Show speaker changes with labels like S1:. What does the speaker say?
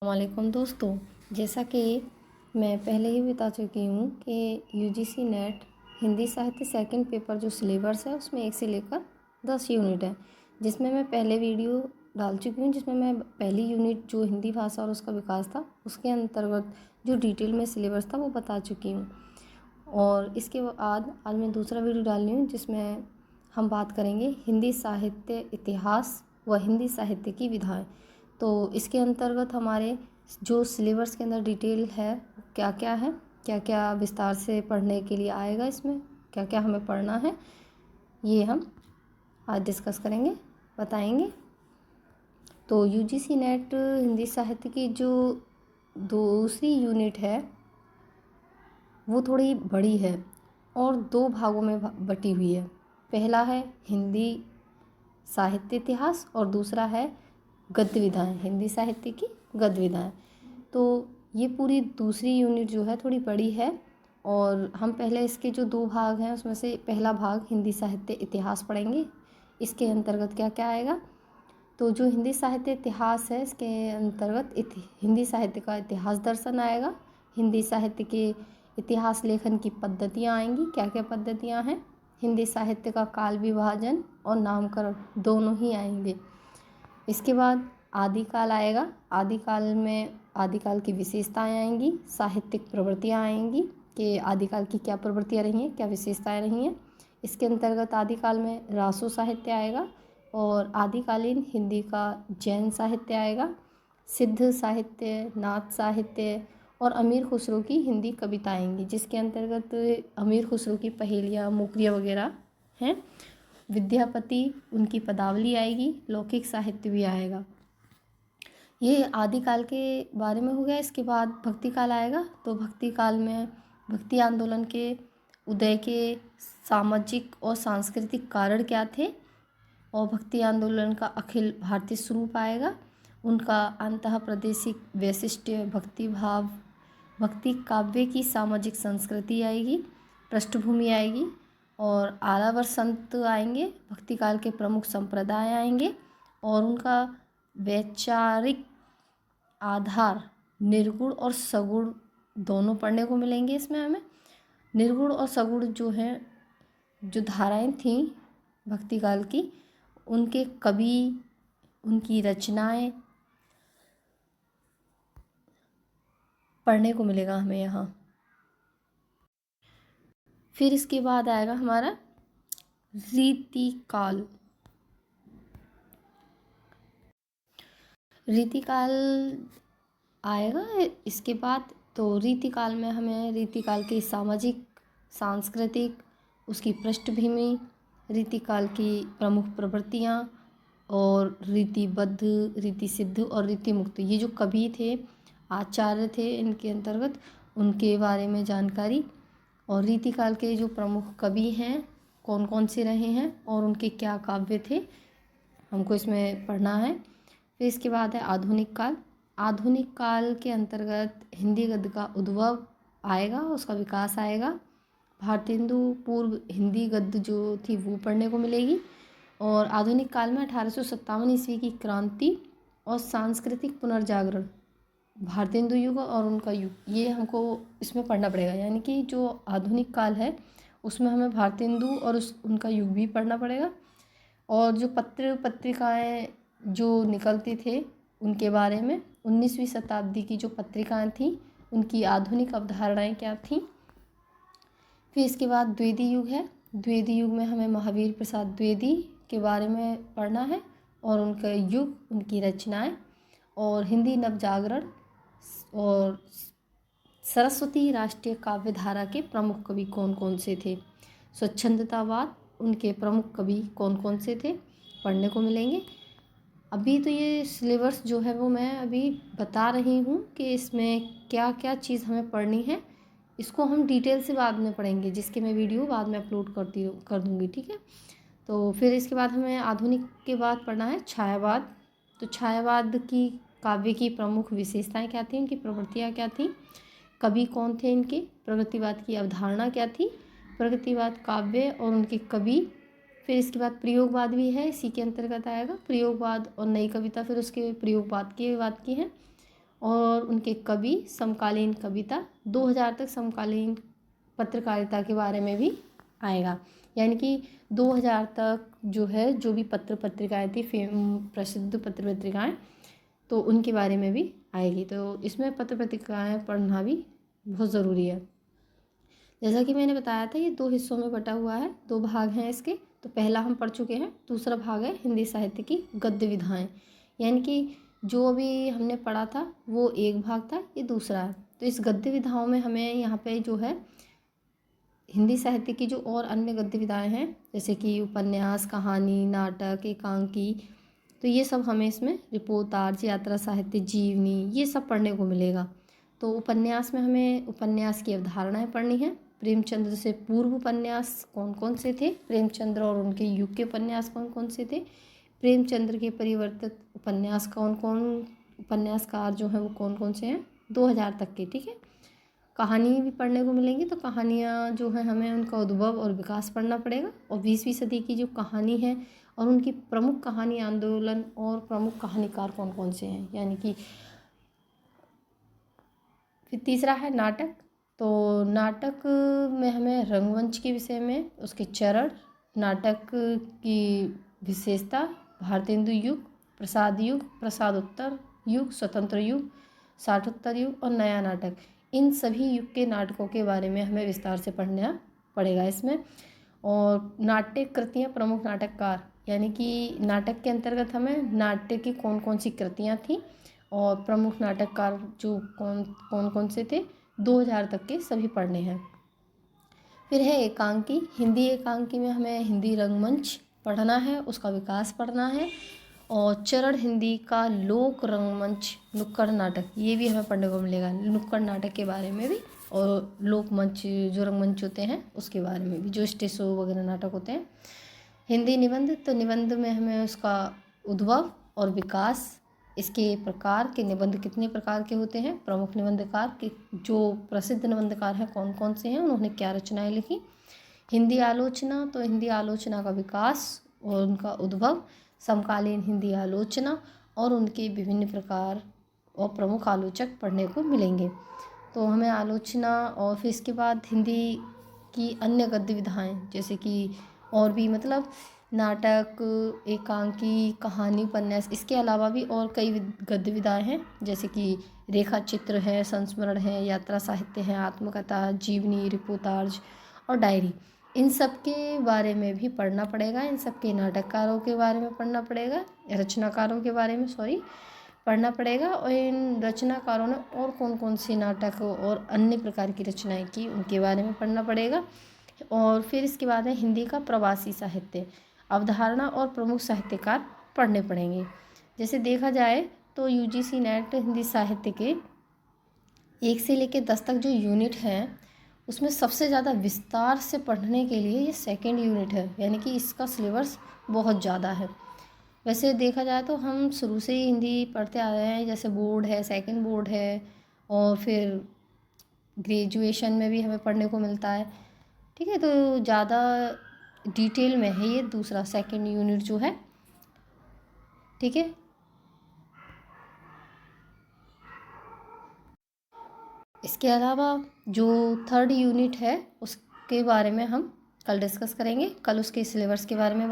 S1: वालेकुम दोस्तों, जैसा कि मैं पहले ही बता चुकी हूँ कि यूजीसी नेट हिंदी साहित्य सेकंड पेपर जो सिलेबस है उसमें 1 से लेकर 10 यूनिट है, जिसमें मैं पहले वीडियो डाल चुकी हूँ, जिसमें मैं पहली यूनिट जो हिंदी भाषा और उसका विकास था उसके अंतर्गत जो डिटेल में सिलेबस था वो बता चुकी हूँ। और इसके बाद आज मैं दूसरा वीडियो डाल रही हूँ जिसमें हम बात करेंगे हिंदी साहित्य इतिहास व हिंदी साहित्य की विधाएँ। तो इसके अंतर्गत हमारे जो सिलेबस के अंदर डिटेल है क्या क्या है, क्या क्या विस्तार से पढ़ने के लिए आएगा, इसमें क्या क्या हमें पढ़ना है, ये हम आज डिस्कस करेंगे, बताएंगे। तो यूजीसी नेट हिंदी साहित्य की जो दूसरी यूनिट है वो थोड़ी बड़ी है और 2 भागों में बटी हुई है। पहला है हिंदी साहित्य इतिहास और दूसरा है गद्य विधाएँ, हिंदी साहित्य की गद्य विधाएँ। तो ये पूरी दूसरी यूनिट जो है थोड़ी बड़ी है और हम पहले इसके जो 2 भाग हैं उसमें से पहला भाग हिंदी साहित्य इतिहास पढ़ेंगे। इसके अंतर्गत क्या क्या आएगा, तो जो हिंदी साहित्य इतिहास है इसके अंतर्गत हिंदी साहित्य का इतिहास दर्शन आएगा। हिंदी साहित्य के इतिहास लेखन की पद्धतियाँ आएंगी, क्या क्या पद्धतियाँ हैं। हिंदी साहित्य का काल विभाजन और नामकरण दोनों ही आएंगे। इसके बाद आदिकाल आएगा। आदिकाल में आदिकाल की विशेषताएं आएंगी, साहित्यिक प्रवृत्तियां आएंगी कि आदिकाल की क्या प्रवृत्तियां रही हैं, क्या विशेषताएं रही हैं। इसके अंतर्गत आदिकाल में रासो साहित्य आएगा और आदिकालीन हिंदी का जैन साहित्य आएगा। सिद्ध साहित्य, नाथ साहित्य और अमीर खुसरो की हिंदी कविता आएंगी, जिसके अंतर्गत अमीर खुसरो की पहेलियाँ, मुकरिया वगैरह हैं। विद्यापति उनकी पदावली आएगी, लौकिक साहित्य भी आएगा। ये आदिकाल के बारे में हो गया। इसके बाद भक्ति काल आएगा। तो भक्ति काल में भक्ति आंदोलन के उदय के सामाजिक और सांस्कृतिक कारण क्या थे और भक्ति आंदोलन का अखिल भारतीय स्वरूप आएगा। उनका अंतः प्रादेशिक वैशिष्ट्य, भक्ति भाव, भक्ति काव्य की सामाजिक संस्कृति आएगी, पृष्ठभूमि आएगी और आलावर संत आएंगे, भक्ति काल के प्रमुख संप्रदाय आएंगे और उनका वैचारिक आधार निर्गुण और सगुण दोनों पढ़ने को मिलेंगे। इसमें हमें निर्गुण और सगुण जो हैं, जो धाराएं थीं भक्ति काल की, उनके कवि, उनकी रचनाएं पढ़ने को मिलेगा हमें यहाँ। फिर इसके बाद आएगा हमारा रीतिकाल। रीतिकाल आएगा इसके बाद। तो रीतिकाल में हमें रीतिकाल की सामाजिक, सांस्कृतिक, उसकी पृष्ठभूमि, रीतिकाल की प्रमुख प्रवृत्तियाँ और रीतिबद्ध, रीति सिद्ध और रीति मुक्त, ये जो कवि थे, आचार्य थे, इनके अंतर्गत उनके बारे में जानकारी और रीतिकाल के जो प्रमुख कवि हैं कौन कौन से रहे हैं और उनके क्या काव्य थे, हमको इसमें पढ़ना है। फिर इसके बाद है आधुनिक काल। आधुनिक काल के अंतर्गत हिंदी गद्य का उद्भव आएगा, उसका विकास आएगा। भारतेंदु पूर्व हिंदी गद्य जो थी वो पढ़ने को मिलेगी और आधुनिक काल में 1857 ईस्वी की क्रांति और सांस्कृतिक पुनर्जागरण, भारतेंदु युग और उनका युग, ये हमको इसमें पढ़ना पड़ेगा। यानी कि जो आधुनिक काल है उसमें हमें भारतेंदु और उनका युग भी पढ़ना पड़ेगा और जो पत्र पत्रिकाएं जो निकलती थे उनके बारे में, 19वीं शताब्दी की जो पत्रिकाएं थीं उनकी आधुनिक अवधारणाएं क्या थीं। फिर इसके बाद द्विवेदी युग है। द्विवेदी युग में हमें महावीर प्रसाद द्विवेदी के बारे में पढ़ना है और उनका युग, उनकी रचनाएं और हिंदी नवजागरण और सरस्वती राष्ट्रीय काव्य धारा के प्रमुख कवि कौन कौन से थे। स्वच्छंदतावाद, उनके प्रमुख कवि कौन कौन से थे, पढ़ने को मिलेंगे। अभी तो ये सिलेबस जो है वो मैं अभी बता रही हूँ कि इसमें क्या क्या चीज़ हमें पढ़नी है, इसको हम डिटेल से बाद में पढ़ेंगे, जिसके मैं वीडियो बाद में अपलोड कर दूँगी, ठीक है। तो फिर इसके बाद हमें आधुनिक के बाद पढ़ना है छायावाद। तो छायावाद की काव्य की प्रमुख विशेषताएं क्या थी, उनकी प्रवृत्तियाँ क्या थी, कवि कौन थे इनके, प्रगतिवाद की अवधारणा क्या थी, प्रगतिवाद काव्य और उनके कवि। फिर इसके बाद प्रयोगवाद भी है, इसी के अंतर्गत आएगा प्रयोगवाद और नई कविता, फिर उसके प्रयोगवाद की है और उनके कवि, समकालीन कविता, 2000 तक समकालीन पत्रकारिता के बारे में भी आएगा। यानी कि 2000 तक जो है, जो भी पत्र पत्रिकाएँ थी, प्रसिद्ध पत्र पत्रिकाएँ, तो उनके बारे में भी आएगी। तो इसमें पत्र पत्रिकाएँ पढ़ना भी बहुत ज़रूरी है। जैसा कि मैंने बताया था, ये 2 हिस्सों में बटा हुआ है, 2 भाग हैं इसके। तो पहला हम पढ़ चुके हैं, दूसरा भाग है हिंदी साहित्य की गद्य विधाएँ। यानी कि जो अभी हमने पढ़ा था वो एक भाग था, ये दूसरा है। तो इस गद्य विधाओं में हमें यहाँ पे जो है हिंदी साहित्य की जो और अन्य गद्य विधाएँ हैं, जैसे कि उपन्यास, कहानी, नाटक, एकांकी, तो ये सब हमें इसमें रिपोर्टाज, यात्रा साहित्य, जीवनी, ये सब पढ़ने को मिलेगा। तो उपन्यास में हमें उपन्यास की अवधारणाएं पढ़नी है। प्रेमचंद्र से पूर्व उपन्यास कौन कौन से थे, प्रेमचंद्र और उनके युग के उपन्यास कौन कौन से थे, प्रेमचंद्र के परिवर्तित उपन्यास कौन कौन उपन्यासकार जो हैं वो कौन कौन से हैं, 2000 तक के। ठीक है, कहानी भी पढ़ने को मिलेंगी। तो कहानियाँ जो हैं हमें उनका उद्भव और विकास पढ़ना पड़ेगा, और 20वीं सदी की जो कहानी है और उनकी प्रमुख कहानी आंदोलन और प्रमुख कहानीकार कौन कौन से हैं। यानी कि फिर तीसरा है नाटक। तो नाटक में हमें रंगमंच के विषय में, उसके चरण, नाटक की विशेषता, भारतेंदु युग, प्रसाद युग, प्रसादोत्तर युग, स्वतंत्र युग, साठोत्तर युग और नया नाटक, इन सभी युग के नाटकों के बारे में हमें विस्तार से पढ़ना पड़ेगा इसमें। और नाट्य कृतियाँ, प्रमुख नाटककार, यानी कि नाटक के अंतर्गत हमें नाट्य की कौन कौन सी कृतियाँ थीं और प्रमुख नाटककार जो कौन कौन से थे, 2000 तक के सभी पढ़ने हैं। फिर है एकांकी। हिंदी एकांकी में हमें हिंदी रंगमंच पढ़ना है, उसका विकास पढ़ना है। और चरण हिंदी का लोक रंगमंच, नुक्कड़ नाटक, ये भी हमें पढ़ने को मिलेगा, नुक्कड़ नाटक के बारे में भी, और लोक मंच जो रंगमंच होते हैं उसके बारे में भी, जो स्टेज शो वगैरह नाटक होते हैं। हिंदी निबंध। तो निबंध में हमें उसका उद्भव और विकास, इसके प्रकार के निबंध कितने प्रकार के होते हैं, प्रमुख निबंधकार के जो प्रसिद्ध निबंधकार हैं कौन कौन से हैं, उन्होंने क्या रचनाएं लिखी। हिंदी आलोचना। तो हिंदी आलोचना का विकास और उनका उद्भव, समकालीन हिंदी आलोचना और उनके विभिन्न प्रकार और प्रमुख आलोचक पढ़ने को मिलेंगे। तो हमें आलोचना, और फिर इसके बाद हिंदी की अन्य गद्य विधाएँ, जैसे कि और भी मतलब नाटक, एकांकी, कहानी, उपन्यास, इसके अलावा भी और कई गद्य विधाएँ हैं, जैसे कि रेखा चित्र है, संस्मरण है, यात्रा साहित्य है, आत्मकथा, जीवनी, रिपोर्टाज और डायरी, इन सब के बारे में भी पढ़ना पड़ेगा। इन सब के नाटककारों के बारे में पढ़ना पड़ेगा, रचनाकारों के बारे में पढ़ना पड़ेगा। और इन रचनाकारों ने और कौन कौन से नाटक और अन्य प्रकार की रचनाएं की, उनके बारे में पढ़ना पड़ेगा। और फिर इसके बाद है हिंदी का प्रवासी साहित्य, अवधारणा और प्रमुख साहित्यकार पढ़ने पड़ेंगे। जैसे देखा जाए तो यूजीसी नेट हिंदी साहित्य के 1 से लेकर 10 तक जो यूनिट हैं, उसमें सबसे ज़्यादा विस्तार से पढ़ने के लिए ये सेकंड यूनिट है, यानी कि इसका सिलेबस बहुत ज़्यादा है। वैसे देखा जाए तो हम शुरू से ही हिंदी पढ़ते आ रहे हैं, जैसे बोर्ड है, सेकंड बोर्ड है, और फिर ग्रेजुएशन में भी हमें पढ़ने को मिलता है। ठीक है, तो ज़्यादा डिटेल में है ये दूसरा सेकंड यूनिट जो है। ठीक है, इसके अलावा जो थर्ड यूनिट है उसके बारे में हम कल डिस्कस करेंगे। कल उसके सिलेबस के बारे में